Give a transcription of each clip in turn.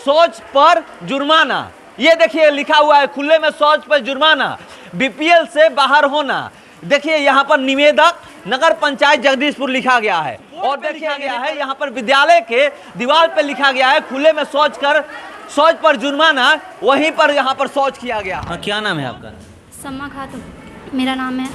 शौच पर जुर्माना। ये देखिए लिखा हुआ है खुले में शौच पर जुर्माना, बीपीएल से बाहर होना। देखिए यहाँ पर निवेदक नगर पंचायत जगदीशपुर लिखा गया है और देखिए गया है यहाँ पर विद्यालय के दीवार पर लिखा गया है खुले में शौच पर जुर्माना, वहीं पर यहाँ पर शौच किया गया। हाँ, क्या नाम है आपका? सम्मा खातून मेरा नाम है।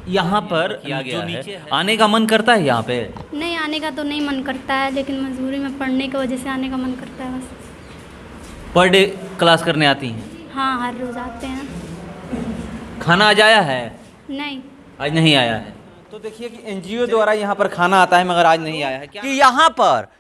यहाँ पर किया गया है, आने का मन करता है यहाँ पे? नहीं, आने का तो नहीं मन करता है, लेकिन मजबूरी में पढ़ने की वजह से आने का मन करता है बस। पर डे क्लास करने आती हैं? हाँ, हर रोज़ आते हैं। खाना आज आया है? नहीं, आज नहीं आया है। तो देखिए कि एनजीओ द्वारा यहाँ पर खाना आता है मगर आज नहीं आया है। क्या कि यहाँ पर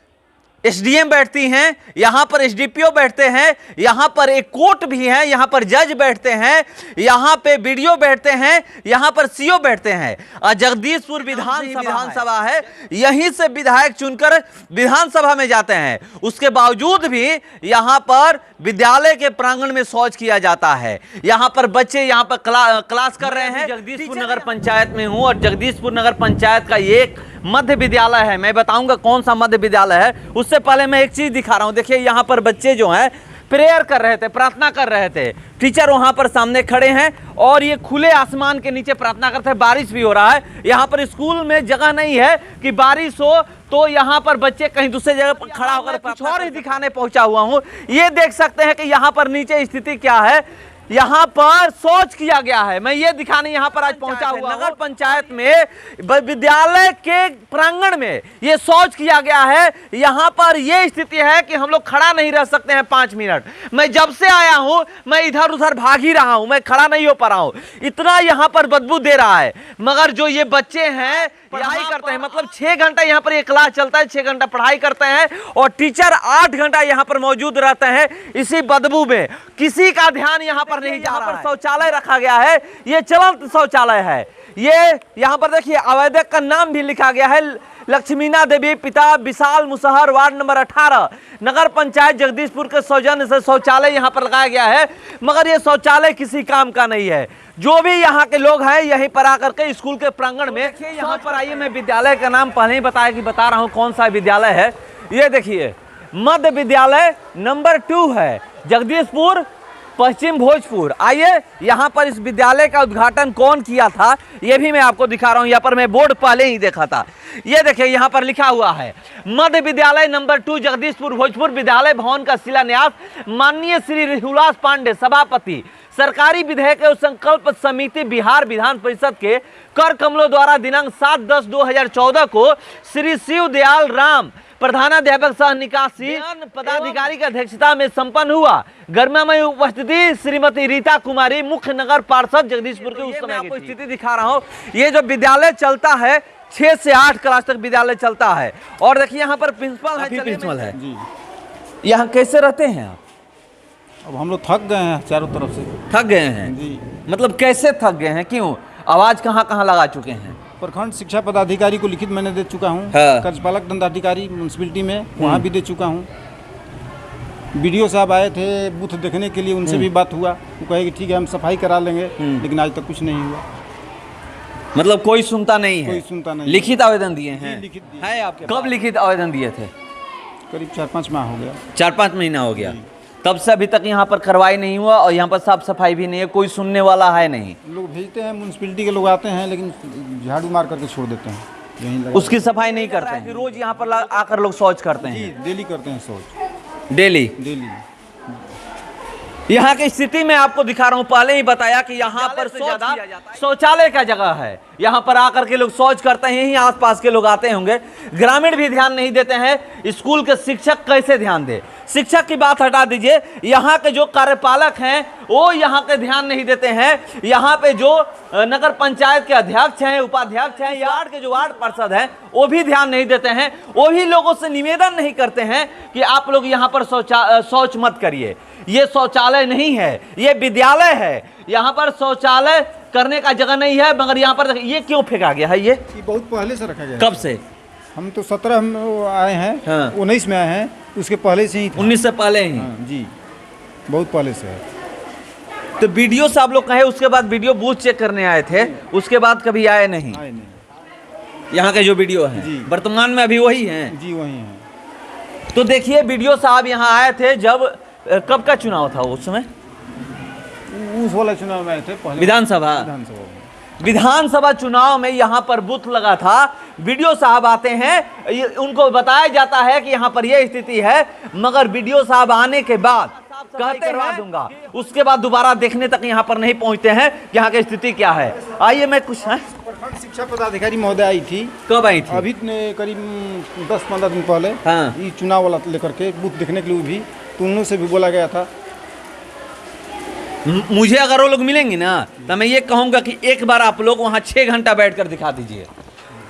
एसडीएम बैठती हैं, यहाँ पर एसडीपीओ बैठते हैं, यहाँ पर एक कोर्ट भी है, यहाँ पर जज बैठते हैं, यहाँ पे बीडीओ बैठते हैं, यहाँ पर सीओ बैठते हैं। और जगदीशपुर विधानसभा है, यहीं से विधायक चुनकर विधानसभा में जाते हैं। उसके बावजूद भी यहाँ पर विद्यालय के प्रांगण में शौच किया जाता है। यहाँ पर बच्चे यहाँ पर क्लास कर रहे हैं। जगदीशपुर नगर पंचायत में हूँ और जगदीशपुर नगर पंचायत का एक मध्य विद्यालय है। मैं बताऊंगा कौन सा मध्य विद्यालय है, उससे पहले मैं एक चीज दिखा रहा हूं। देखिए यहाँ पर बच्चे जो हैं प्रेयर कर रहे थे, प्रार्थना कर रहे थे। टीचर वहां पर सामने खड़े हैं और ये खुले आसमान के नीचे प्रार्थना करते हैं। बारिश भी हो रहा है, यहाँ पर स्कूल में जगह नहीं है कि बारिश हो तो यहाँ पर बच्चे कहीं दूसरे जगह पर खड़ा होकर कुछ और ही दिखाने पहुंचा हुआ हूँ। ये देख सकते हैं कि यहाँ पर नीचे स्थिति क्या है। यहाँ पर शौच किया गया है, मैं ये दिखाने यहाँ पर आज पहुंचा हुआ। नगर पंचायत में विद्यालय के प्रांगण में ये शौच किया गया है। यहाँ पर ये स्थिति है कि हम लोग खड़ा नहीं रह सकते हैं 5 मिनट। मैं जब से आया हूँ मैं इधर उधर भाग ही रहा हूँ, मैं खड़ा नहीं हो पा रहा हूँ, इतना यहाँ पर बदबू दे रहा है। मगर जो ये बच्चे हैं पढ़ाई करते हैं, मतलब 6 घंटा यहाँ पर ये क्लास चलता है, 6 घंटा पढ़ाई करते हैं और टीचर 8 घंटा यहाँ पर मौजूद रहते हैं इसी बदबू में। किसी का ध्यान यहाँ पर नहीं जा रहा है। शौचालय रखा गया है, ये चलंत शौचालय है। ये यहाँ पर देखिए आवेदक का नाम भी लिखा गया है, लक्ष्मीना देवी, पिता विशाल मुसहर, वार्ड नंबर 18, नगर पंचायत जगदीशपुर के सौजन्य से शौचालय यहाँ पर लगाया गया है। मगर ये शौचालय किसी काम का नहीं है। जो भी यहाँ के लोग हैं यहीं पर आकर के स्कूल के प्रांगण में यहाँ पर आइए। मैं विद्यालय का नाम पहले ही बता रहा हूँ कौन सा विद्यालय है। ये देखिए मध्य विद्यालय नंबर 2 है, जगदीशपुर पश्चिम भोजपुर। आइए यहाँ पर इस विद्यालय का उद्घाटन कौन किया था ये भी मैं आपको दिखा रहा हूँ। यहाँ पर मैं बोर्ड पहले ही देखा था, ये देखिए यहाँ पर लिखा हुआ है मध्य विद्यालय नंबर 2 जगदीशपुर भोजपुर। विद्यालय भवन का शिलान्यास माननीय श्री रिहुलास पांडे, सभापति सरकारी विधेयक एवं संकल्प समिति बिहार विधान परिषद के कर कमलों द्वारा दिनांक 7/10/2014 को श्री शिव दयाल राम प्रधानाध्यापक सह निकासी पदाधिकारी की अध्यक्षता में संपन्न हुआ। गरिमामय उपस्थिति श्रीमती रीता कुमारी, मुख्य नगर पार्षद जगदीशपुर के। उस समय आपको स्थिति दिखा रहा हूँ। ये जो विद्यालय चलता है 6 से 8 क्लास तक विद्यालय चलता है। और देखिए यहाँ पर प्रिंसिपल है जी। यहाँ कैसे रहते हैं आप? अब हम लोग थक गए हैं, चारों तरफ से थक गए हैं जी। मतलब कैसे थक गए हैं, क्यों? आवाज कहाँ कहाँ लगा चुके हैं? प्रखंड शिक्षा पदाधिकारी को लिखित मैंने दे चुका हूँ, हाँ। कार्यपालक दंडाधिकारी म्यूनसिपलिटी में वहाँ भी दे चुका हूँ। बीडीओ साहब आए थे बूथ देखने के लिए, उनसे भी बात हुआ, वो कहे कि ठीक है हम सफाई करा लेंगे, लेकिन आज तक कुछ नहीं हुआ। मतलब कोई सुनता नहीं है? कोई सुनता नहीं। लिखित आवेदन दिए हैं? लिखित है आपके? कब लिखित आवेदन दिए थे? करीब 4-5 माह हो गया। 4-5 महीना हो गया। तब से अभी तक यहाँ पर कार्रवाई नहीं हुआ और यहाँ पर साफ सफाई भी नहीं है, कोई सुनने वाला है नहीं। लोग भेजते हैं, म्यूनसिपलिटी के लोग आते हैं लेकिन झाड़ू मार करके छोड़ देते हैं, यहीं उसकी सफाई नहीं करते हैं। रोज यहाँ पर आकर लोग शौच करते हैं? जी, डेली करते हैं शौच, डेली। यहाँ की स्थिति में आपको दिखा रहा हूँ। पहले ही बताया कि यहाँ पर शौचालय का जगह है, यहाँ पर आकर के लोग शौच करते हैं, यहीं आसपास के लोग आते होंगे। ग्रामीण भी ध्यान नहीं देते हैं, स्कूल के शिक्षक कैसे ध्यान दे? शिक्षक की बात हटा दीजिए, यहाँ के जो कार्यपालक हैं वो यहाँ के ध्यान नहीं देते हैं। यहाँ पे जो नगर पंचायत के अध्यक्ष हैं, उपाध्यक्ष हैं, वार्ड के जो वार्ड पार्षद हैं वो भी ध्यान नहीं देते हैं। वो भी लोगों से निवेदन नहीं करते हैं कि आप लोग यहाँ पर शौच मत करिए। ये शौचालय नहीं है, ये विद्यालय है। यहाँ पर शौचालय करने का जगह नहीं है। मगर यहाँ पर ये क्यों फेंका गया है? ये बहुत पहले से रखा गया है। कब से? हम तो 17 में आए हैं, हाँ। 19 में आए हैं, उसके पहले से ही था। 19 से पहले ही? हाँ, जी, बहुत पहले से है। तो वीडियो साहब लोग कहे उसके बाद वीडियो बूथ चेक करने आए थे, उसके बाद कभी आए नहीं? आए नहीं। यहाँ के जो वीडियो हैं जी। वर्तमान में अभी वही हैं? जी वही हैं। तो देखिए वीडियो साहब यहाँ आए थे जब कब का चुनाव था उस समय? उस वाला चुनाव में आए थे पहले, विधानसभा विधानसभा चुनाव में यहाँ पर बूथ लगा था। वीडियो साहब आते हैं, उनको बताया जाता है कि यहाँ पर यह स्थिति है, मगर वीडियो साहब आने के बाद कहते करवा दूंगा, उसके बाद दोबारा देखने तक यहाँ पर नहीं पहुँचते हैं कि यहाँ की स्थिति क्या है। आइए मैं कुछ है प्रखंड शिक्षा पदाधिकारी महोदय आई थी। कब आई थी? अभी करीब 10-15 दिन पहले। हाँ। ये चुनाव वाला लेकर के बूथ देखने के लिए भी, तो उन लोगों से भी बोला गया था। मुझे अगर वो लोग मिलेंगे ना तो मैं ये कहूँगा कि एक बार आप लोग वहाँ 6 घंटा बैठकर दिखा दीजिए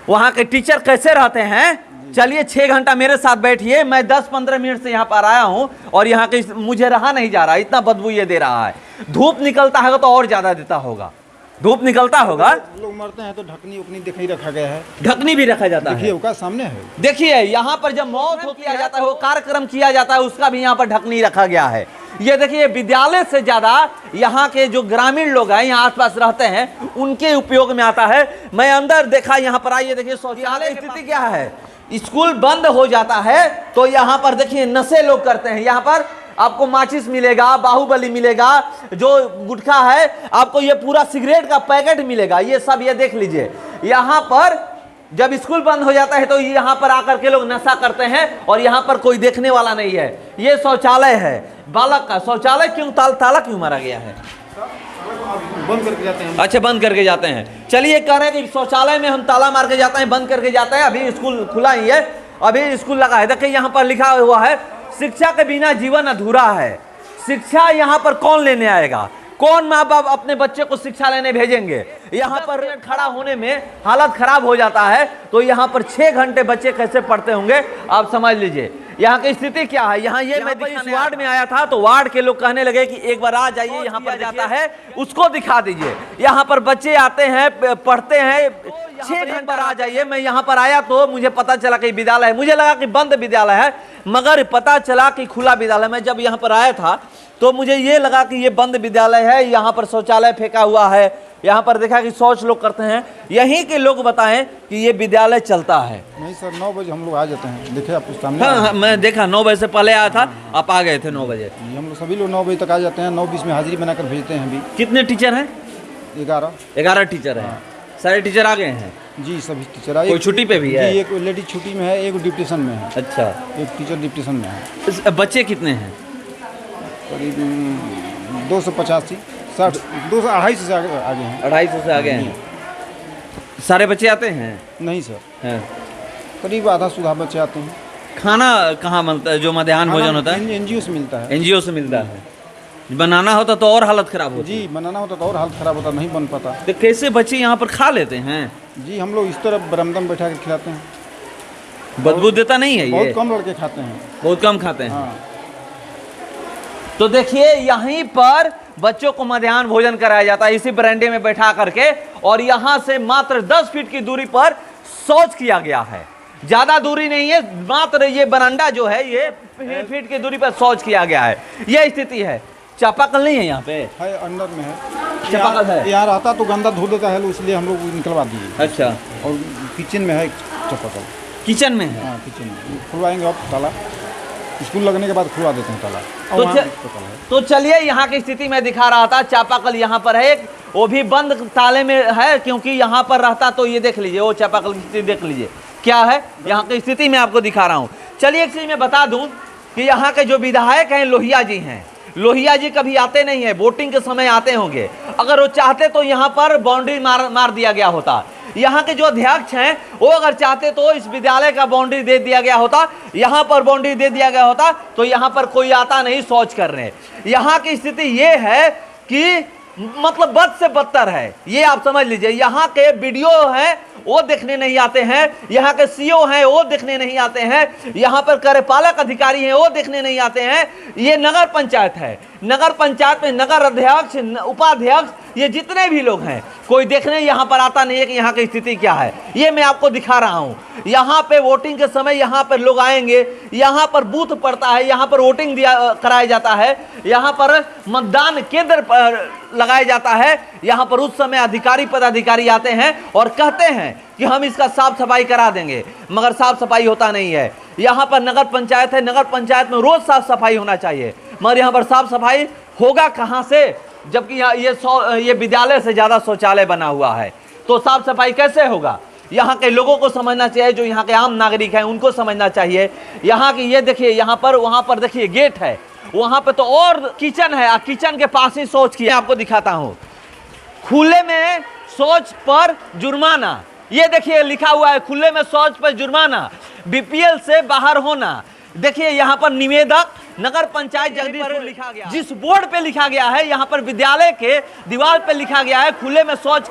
वहाँ के टीचर कैसे रहते हैं। चलिए 6 घंटा मेरे साथ बैठिए, मैं 10-15 मिनट से यहाँ पर आया हूँ और यहाँ के मुझे रहा नहीं जा रहा, इतना बदबू ये दे रहा है। धूप निकलता है तो और ज़्यादा देता होगा, धूप निकलता होगा। लोग मरते हैं तो ढकनी उकनी देख ही रखा गया है, ढकनी भी रखा जाता है। देखिए उसका सामने है। देखिए यहाँ पर जब मौत हो किया जाता है, वो कार्यक्रम किया जाता है, उसका भी यहाँ पर ढकनी रखा गया है। ये देखिए विद्यालय से ज्यादा यहाँ के जो ग्रामीण लोग हैं, यहाँ आसपास रहते हैं, उनके उपयोग में आता है। मैं अंदर देखा, यहाँ पर आइए देखिए शौचालय स्थिति क्या है। स्कूल बंद हो जाता है तो यहाँ पर देखिए नशे लोग करते हैं। यहाँ पर आपको माचिस मिलेगा, बाहुबली मिलेगा, जो गुटखा है आपको ये पूरा सिगरेट का पैकेट मिलेगा, ये सब ये देख लीजिए। यहाँ पर जब स्कूल बंद हो जाता है तो यहाँ पर आकर के लोग नशा करते हैं और यहाँ पर कोई देखने वाला नहीं है। ये शौचालय है बालक का। शौचालय क्यों ताला क्यों मारा गया है? बंद करके जाते हैं। अच्छा, बंद करके जाते हैं। चलिए कह रहे हैं कि शौचालय में हम ताला मार के जाते हैं, बंद करके जाते हैं। अभी स्कूल खुला ही है, अभी स्कूल लगा है। देखिए यहाँ पर लिखा हुआ है शिक्षा के बिना जीवन अधूरा है। शिक्षा यहाँ पर कौन लेने आएगा? कौन माँ बाप अपने बच्चे को शिक्षा लेने भेजेंगे? यहाँ पर खड़ा होने में हालत खराब हो जाता है, तो यहाँ पर 6 घंटे बच्चे कैसे पढ़ते होंगे आप समझ लीजिए। यहाँ की स्थिति क्या है। यहाँ ये मैं इस वार्ड में आया था तो वार्ड के लोग कहने लगे कि एक बार आ जाइए, यहाँ पर जाता है उसको दिखा दीजिए। यहाँ पर बच्चे आते हैं, पढ़ते हैं, 6 घंटे पर आ जाइए। मैं यहाँ पर आया तो मुझे पता चला कि विद्यालय है, मुझे लगा कि बंद विद्यालय है, मगर पता चला कि खुला विद्यालय। मैं जब यहाँ पर आया था तो मुझे ये लगा कि ये बंद विद्यालय है, यहाँ पर शौचालय फेंका हुआ है, यहाँ पर देखा कि शौच लोग करते हैं। यहीं के लोग बताएं कि ये विद्यालय चलता है। नहीं सर, 9 बजे हम लोग आ जाते हैं। देखिए आप सामने। हाँ, मैं देखा 9 बजे से पहले आया था, आप आ गए थे 9 बजे। हम लोग सभी लोग 9 बजे तक आ जाते हैं। 9:20 में हाजिरी बनाकर भेजते हैं। अभी कितने टीचर हैं? 11 टीचर हैं। सारे टीचर आ गए हैं जी, सभी टीचर। कोई छुट्टी पे भी है? जी, एक लेडी छुट्टी में है, एक डिप्टेशन में है। अच्छा, एक टीचर डिप्टेशन में है। बच्चे कितने हैं? करीब 285, 60, 250 से आगे हैं। 250 से आगे हैं। सारे बच्चे आते हैं? नहीं सर, हैं। करीब आधा सुधा बच्चे आते हैं। खाना कहाँ मिलता है? जो मध्याह्न भोजन होता है एनजीओ से मिलता है। एनजीओ से मिलता है। बनाना होता तो और हालत खराब होती। जी, बनाना होता तो और हालत खराब होता, नहीं बन पाता। तो कैसे बच्चे यहाँ पर खा लेते हैं? जी, हम लोग इस तरफ बरामदा में बैठा के खिलाते हैं। बदबू देता नहीं है? बहुत ये कम लड़के खाते हैं। बहुत कम खाते हैं। हाँ। तो देखिए यहीं पर बच्चों को मध्याह्न भोजन कराया जाता है, इसी बरामदे में बैठा करके, और यहाँ से मात्र 10 फीट की दूरी पर शौच किया गया है। ज्यादा दूरी नहीं है, मात्र ये बरामदा जो है ये फीट की दूरी पर शौच किया गया है। ये स्थिति है। चापाकल नहीं है यहाँ पे? है, अंदर में है। चापाकल है। यहाँ रहता तो गंदा धो देता है, इसलिए हम लोग निकलवा दिए। अच्छा। और किचन में है चापाकल। किचन में है? हाँ, किचन में खुलवाएंगे अब ताला। स्कूल लगने के बाद खुलवा देते हैं ताला। तो चलिए यहाँ की स्थिति मैं दिखा रहा था। चापाकल यहाँ पर है एक, वो भी बंद ताले में है, क्योंकि यहाँ पर रहता तो ये देख लीजिए, वो चापाकल की स्थिति देख लीजिए क्या है। यहाँ की स्थिति मैं आपको दिखा रहा हूँ। चलिए एक चीज मैं बता दूं कि यहाँ के जो विधायक हैं लोहिया जी हैं। लोहिया जी कभी आते नहीं है, वोटिंग के समय आते होंगे। अगर वो चाहते तो यहाँ पर बाउंड्री मार दिया गया होता। यहाँ के जो अध्यक्ष हैं वो अगर चाहते तो इस विद्यालय का बाउंड्री दे दिया गया होता, यहाँ पर बाउंड्री दे दिया गया होता, तो यहाँ पर कोई आता नहीं शौच करने। यहाँ की स्थिति ये है कि मतलब बद से बदतर है, ये आप समझ लीजिए। यहाँ के वीडियो हैं वो देखने नहीं आते हैं, यहाँ के सीओ हैं वो देखने नहीं आते हैं, यहाँ पर कार्यपालक अधिकारी हैं वो देखने नहीं आते हैं। ये नगर पंचायत है, नगर पंचायत में नगर अध्यक्ष, उपाध्यक्ष ये जितने भी लोग हैं कोई देखने यहाँ पर आता नहीं है कि यहाँ की स्थिति क्या है। ये मैं आपको दिखा रहा हूँ। यहाँ पे वोटिंग के समय यहाँ पर लोग आएंगे, यहाँ पर बूथ पड़ता है, यहाँ पर वोटिंग कराया जाता है, यहाँ पर मतदान केंद्र पर लगाया जाता है। यहाँ पर उस समय अधिकारी पदाधिकारी आते हैं और कहते हैं कि हम इसका साफ सफाई करा देंगे, मगर साफ सफाई होता नहीं है। यहाँ पर नगर पंचायत है, नगर पंचायत में रोज साफ सफाई होना चाहिए, मगर यहाँ पर साफ सफाई होगा कहाँ से, जबकि यहाँ ये विद्यालय से ज़्यादा शौचालय बना हुआ है, तो साफ सफाई कैसे होगा। यहाँ के लोगों को समझना चाहिए, जो यहाँ के आम नागरिक हैं उनको समझना चाहिए। यहाँ की ये देखिए, यहाँ पर वहाँ पर देखिए गेट है, वहाँ पे तो और किचन है, किचन के पास ही शौच की। आपको दिखाता हूँ, खुले में शौच पर जुर्माना, ये देखिए लिखा हुआ है, खुले में शौच पर जुर्माना, बीपीएल से बाहर होना। देखिए यहाँ पर निवेदक नगर पंचायत जगदीशपुर लिखा गया, जिस बोर्ड पे लिखा गया है, यहाँ पर विद्यालय के दीवार पे लिखा गया है खुले में शौच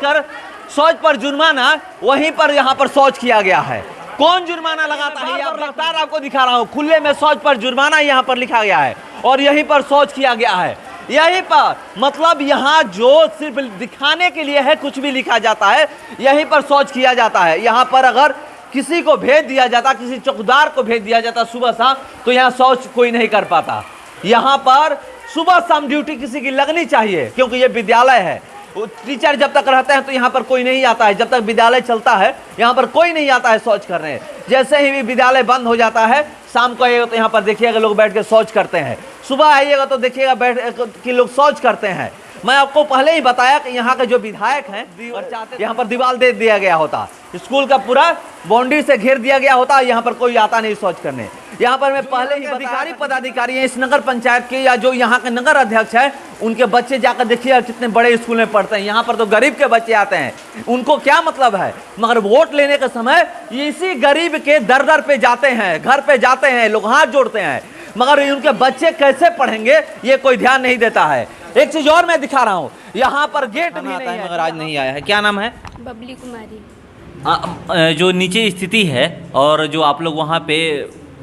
पर जुर्माना, वहीं पर यहाँ पर शौच किया गया है। कौन जुर्माना लगाता है, ये लगातार आपको दिखा रहा हूँ। खुले में शौच पर जुर्माना यहाँ पर लिखा गया है और यहीं पर शौच किया गया है। यहीं पर मतलब यहाँ जो सिर्फ दिखाने के लिए है, कुछ भी लिखा जाता है, यहीं पर शौच किया जाता है। यहाँ पर अगर किसी को भेज दिया जाता, किसी चौकीदार को भेज दिया जाता सुबह शाम, तो यहाँ शौच कोई नहीं कर पाता। यहाँ पर सुबह शाम ड्यूटी किसी की लगनी चाहिए, क्योंकि ये विद्यालय है। टीचर जब तक रहते हैं तो यहाँ पर कोई नहीं आता है, जब तक विद्यालय चलता है यहाँ पर कोई नहीं आता है शौच करने। जैसे ही विद्यालय बंद हो जाता है, शाम को आइएगा तो यहाँ पर देखिएगा लोग बैठ के शौच करते हैं, सुबह आइएगा तो देखिएगा बैठ के लोग शौच करते हैं। मैं आपको पहले ही बताया कि यहाँ के जो विधायक हैं और चाहते, यहाँ पर दीवार दे दिया गया होता, स्कूल का पूरा बाउंड्री से घेर दिया गया होता, यहाँ पर कोई आता नहीं शौच करने। यहाँ पर मैं पहले ही अधिकारी पदाधिकारी हैं इस नगर पंचायत के, या जो यहाँ के नगर अध्यक्ष हैं, उनके बच्चे जाकर देखिए कितने बड़े स्कूल में पढ़ते हैं। यहाँ पर तो गरीब के बच्चे आते हैं, उनको क्या मतलब है, मगर वोट लेने के समय इसी गरीब के दर दर पे जाते हैं, घर पे जाते हैं, लोग हाथ जोड़ते हैं, मगर उनके बच्चे कैसे पढ़ेंगे ये कोई ध्यान नहीं देता है। एक चीज और मैं दिखा रहा हूँ, यहाँ पर गेट भी नहीं है, मगर आज नहीं आया है। क्या नाम है? बबली कुमारी। जो नीचे स्थिति है और जो आप लोग वहाँ पे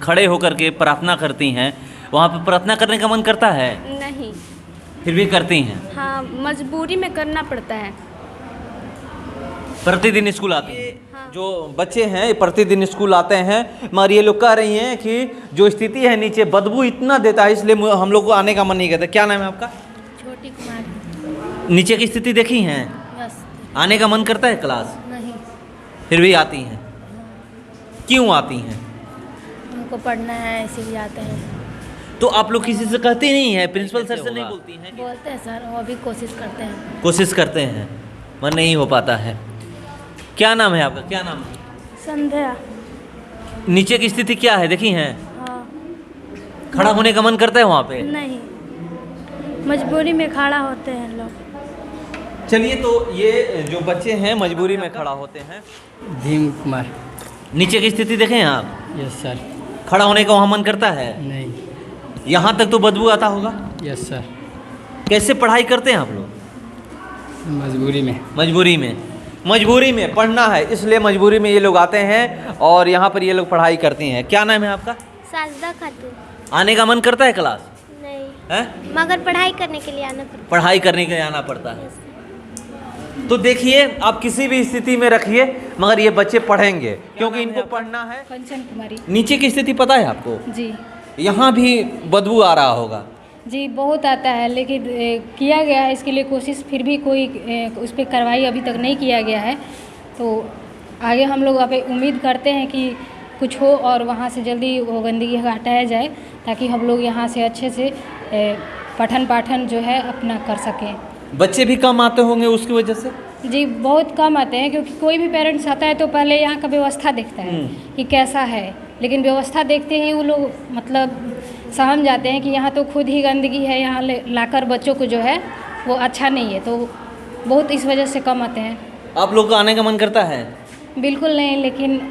खड़े होकर के प्रार्थना करती हैं, वहाँ पे प्रार्थना करने का मन करता है? नहीं। फिर भी करती हैं? हाँ, मजबूरी में करना पड़ता है। प्रतिदिन स्कूल आते हैं? हाँ। जो बच्चे हैं प्रतिदिन स्कूल आते हैं, मगर ये लोग कह रही हैं कि जो स्थिति है नीचे बदबू इतना देता है, इसलिए हम लोग को आने का मन नहीं करता। क्या नाम है आपका? छोटी कुमारी। नीचे की स्थिति देखी हैं? बस। आने का मन करता है क्लास? नहीं। फिर भी आती हैं? क्यों आती हैं? उनको पढ़ना है इसीलिए आते हैं। तो आप लोग किसी से कहती नहीं है, प्रिंसिपल सर से नहीं बोलती हैं? बोलते हैं सर, वो भी कोशिश करते हैं। कोशिश करते हैं मगर नहीं हो पाता है। क्या नाम है आपका? क्या नाम है? संध्या। नीचे की स्थिति क्या है देखी हैं? हाँ। खड़ा होने का मन करता है वहाँ पे? नहीं, मजबूरी में खड़ा होते हैं लोग। चलिए, तो ये जो बच्चे हैं मजबूरी में खड़ा होते हैं। भीम कुमार। नीचे की स्थिति देखें आप? Yes sir. खड़ा होने का वहाँ मन करता है? नहीं। यहाँ तक तो बदबू आता होगा। Yes sir. कैसे पढ़ाई करते हैं आप लोग? मजबूरी में। मजबूरी में पढ़ना है, इसलिए मजबूरी में ये लोग आते हैं और यहाँ पर ये लोग पढ़ाई करती हैं। क्या नाम है आपका? साजदा खातून। आने का मन करता है क्लास? नहीं है? मगर पढ़ाई करने के लिए आना पड़ता पढ़ाई करने के लिए आना पड़ता है। तो देखिए, आप किसी भी स्थिति में रखिए, मगर ये बच्चे पढ़ेंगे क्योंकि इनको पढ़ना है। कंचन कुमारी। नीचे की स्थिति पता है आपको? जी। यहाँ भी बदबू आ रहा होगा। जी, बहुत आता है, लेकिन किया गया है इसके लिए कोशिश, फिर भी कोई उस पर कार्रवाई अभी तक नहीं किया गया है। तो आगे हम लोग अब उम्मीद करते हैं कि कुछ हो और वहाँ से जल्दी वो गंदगी हटाया जाए, ताकि हम लोग यहाँ से अच्छे से पठन पाठन जो है अपना कर सकें। बच्चे भी कम आते होंगे उसकी वजह से? जी, बहुत कम आते हैं, क्योंकि कोई भी पेरेंट्स आता है तो पहले यहाँ का व्यवस्था देखता है कि कैसा है, लेकिन व्यवस्था देखते ही वो लोग मतलब समझ जाते हैं कि यहाँ तो खुद ही गंदगी है, यहाँ लाकर बच्चों को जो है वो अच्छा नहीं है, तो बहुत इस वजह से कम आते हैं। आप लोग को आने का मन करता है? बिल्कुल नहीं, लेकिन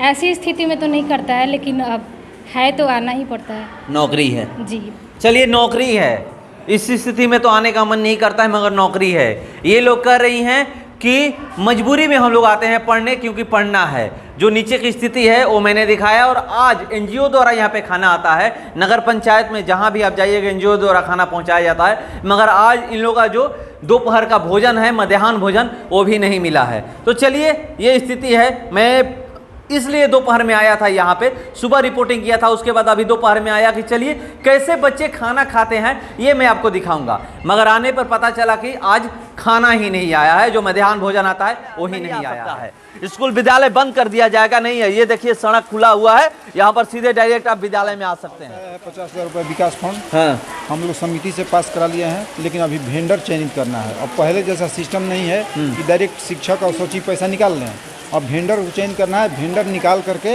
ऐसी स्थिति में तो नहीं करता है, लेकिन अब है तो आना ही पड़ता है। नौकरी है। जी। चलिए, नौकरी है, इस स्थिति में तो आने का मन नहीं करता है, मगर नौकरी है। ये लोग कह रही हैं कि मजबूरी में हम लोग आते हैं पढ़ने, क्योंकि पढ़ना है। जो नीचे की स्थिति है वो मैंने दिखाया, और आज एनजीओ द्वारा यहाँ पे खाना आता है। नगर पंचायत में जहाँ भी आप जाइएगा एनजीओ द्वारा खाना पहुँचाया जाता है, मगर आज इन लोगों का जो दोपहर का भोजन है, मध्याह्न भोजन, वो भी नहीं मिला है। तो चलिए ये स्थिति है। मैं इसलिए दोपहर में आया था यहाँ पे, सुबह रिपोर्टिंग किया था, उसके बाद अभी दोपहर में आया कि चलिए कैसे बच्चे खाना खाते हैं ये मैं आपको दिखाऊंगा। मगर आने पर पता चला कि आज खाना ही नहीं आया है, जो मध्याह्न भोजन आता है वो ही नहीं आया है। स्कूल विद्यालय बंद कर दिया जाएगा, नहीं है। ये देखिए सड़क खुला हुआ है, यहाँ पर सीधे डायरेक्ट आप विद्यालय में आ सकते हैं। 50,000 रुपये विकास फंड हाँ, हम लोग समिति से पास करा लिए हैं, लेकिन अभी वेंडर चयनित करना है। अब पहले जैसा सिस्टम नहीं है कि डायरेक्ट शिक्षक और सचिव पैसा निकाल लें। अब वेंडर को चयन करना है, वेंडर निकाल करके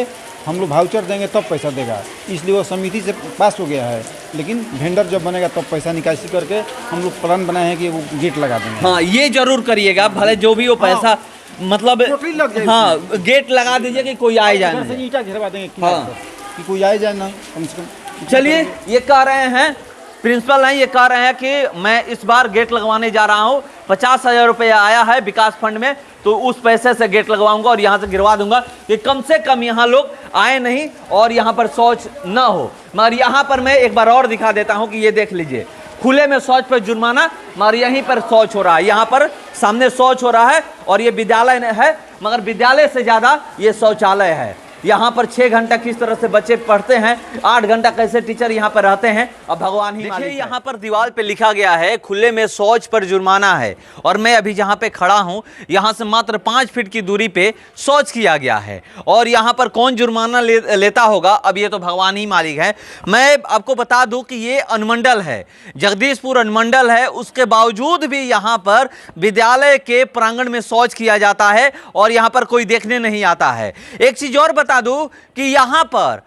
हम लोग वाउचर देंगे तब पैसा देगा, इसलिए वो समिति से पास हो गया है। लेकिन वेंडर जब बनेगा तब पैसा निकासी करके हम लोग प्लान बनाए हैं कि वो गेट लगा देंगे। हाँ, ये जरूर करिएगा, भले जो भी वो पैसा मतलब टोटली लग जाए। हाँ, गेट लगा दीजिए कि कोई आए जाए इधर से नहीं। ईंटा घेरवा देंगे किनारे हाँ। पर, कि कोई आए जाए ना, कम से कम। चलिए, ये कह रहे हैं प्रिंसिपल नहीं, ये कह रहे हैं कि मैं इस बार गेट लगवाने जा रहा हूँ, 50,000 रुपया आया है विकास फंड में, तो उस पैसे से गेट लगवाऊंगा और यहाँ से गिरवा दूंगा कि कम से कम यहाँ लोग आए नहीं और यहाँ पर शौच ना हो। मगर यहाँ पर मैं एक बार और दिखा देता हूँ कि ये देख लीजिए, खुले में शौच पर जुर्माना, मगर यहीं पर शौच हो रहा है। यहाँ पर सामने शौच हो रहा है और ये विद्यालय है, मगर विद्यालय से ज़्यादा ये शौचालय है। यहाँ पर 6 घंटा किस तरह से बच्चे पढ़ते हैं, 8 घंटा कैसे टीचर यहाँ पर रहते हैं, अब भगवान ही मालिक है। यहाँ पर दीवार पे लिखा गया है खुले में शौच पर जुर्माना है, और मैं अभी जहाँ पे खड़ा हूँ यहाँ से मात्र 5 फीट की दूरी पे शौच किया गया है। और यहाँ पर कौन जुर्माना लेता होगा, अब ये तो भगवान ही मालिक है। मैं आपको बता दूँ कि ये अनुमंडल है, जगदीशपुर अनुमंडल है, उसके बावजूद भी यहाँ पर विद्यालय के प्रांगण में शौच किया जाता है और यहाँ पर कोई देखने नहीं आता है। एक चीज़ और बता दूं कि यहां पर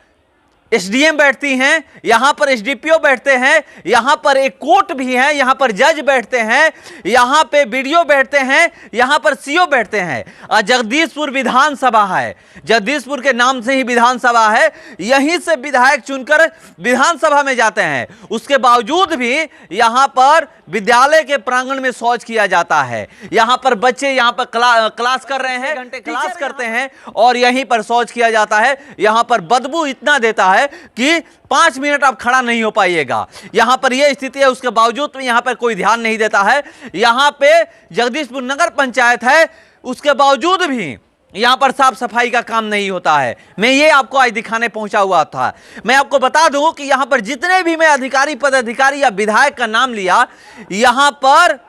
एसडीएम बैठती हैं, यहां पर एसडीपीओ बैठते हैं, यहां पर एक कोर्ट भी है, यहां पर जज बैठते हैं, यहां पे बीडीओ बैठते हैं, यहां पर सीओ बैठते हैं। और जगदीशपुर विधानसभा है, जगदीशपुर के नाम से ही विधानसभा है, यहीं से विधायक चुनकर विधानसभा में जाते हैं। उसके बावजूद भी यहां पर विद्यालय के प्रांगण में शौच किया जाता है। यहां पर बच्चे यहां पर क्लास कर रहे हैं, घंटे क्लास करते हैं और यहीं पर शौच किया जाता है। यहां पर बदबू इतना देता है कि 5 मिनट आप खड़ा नहीं हो पाइएगा। यहां पर यह स्थिति है, उसके बावजूद भी यहां पर कोई ध्यान नहीं देता है। यहां पे जगदीशपुर नगर पंचायत है, उसके बावजूद भी यहां पर साफ सफाई का काम नहीं होता है। मैं ये आपको आज दिखाने पहुंचा हुआ था। मैं आपको बता दूं कि यहां पर जितने भी मैं अधिकारी, पदाधिकारी या विधायक का नाम लिया, यहां पर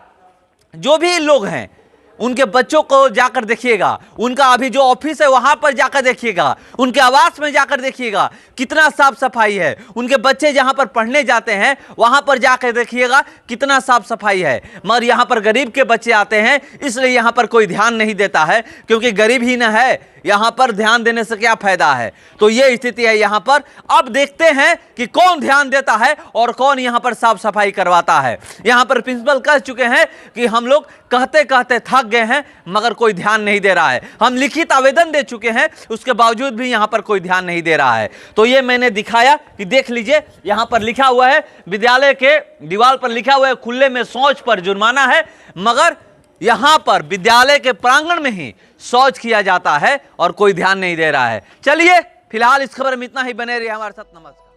जो भी लोग हैं उनके बच्चों को जाकर देखिएगा, उनका अभी जो ऑफिस है वहां पर जाकर देखिएगा, उनके आवास में जाकर देखिएगा कितना साफ सफाई है। उनके बच्चे जहां पर पढ़ने जाते हैं वहां पर जाकर देखिएगा कितना साफ सफाई है। मगर यहां पर गरीब के बच्चे आते हैं, इसलिए यहां पर कोई ध्यान नहीं देता है, क्योंकि गरीब ही न है, यहां पर ध्यान देने से क्या फायदा है। तो ये स्थिति है यहां पर। अब देखते हैं कि कौन ध्यान देता है और कौन यहां पर साफ सफाई करवाता है। यहां पर प्रिंसिपल कह चुके हैं कि हम लोग कहते कहते थक गए हैं, मगर कोई ध्यान नहीं दे रहा है। हम लिखित आवेदन दे चुके हैं, उसके बावजूद भी यहां पर कोई ध्यान नहीं दे रहा है। तो ये मैंने दिखाया कि देख लीजिए, यहां पर लिखा हुआ है, विद्यालय के दीवार पर लिखा हुआ है खुले में शौच पर जुर्माना है, मगर यहां पर विद्यालय के प्रांगण में ही शौच किया जाता है और कोई ध्यान नहीं दे रहा है। चलिए फिलहाल इस खबर में इतना ही, बने रहिए हमारे साथ। नमस्कार।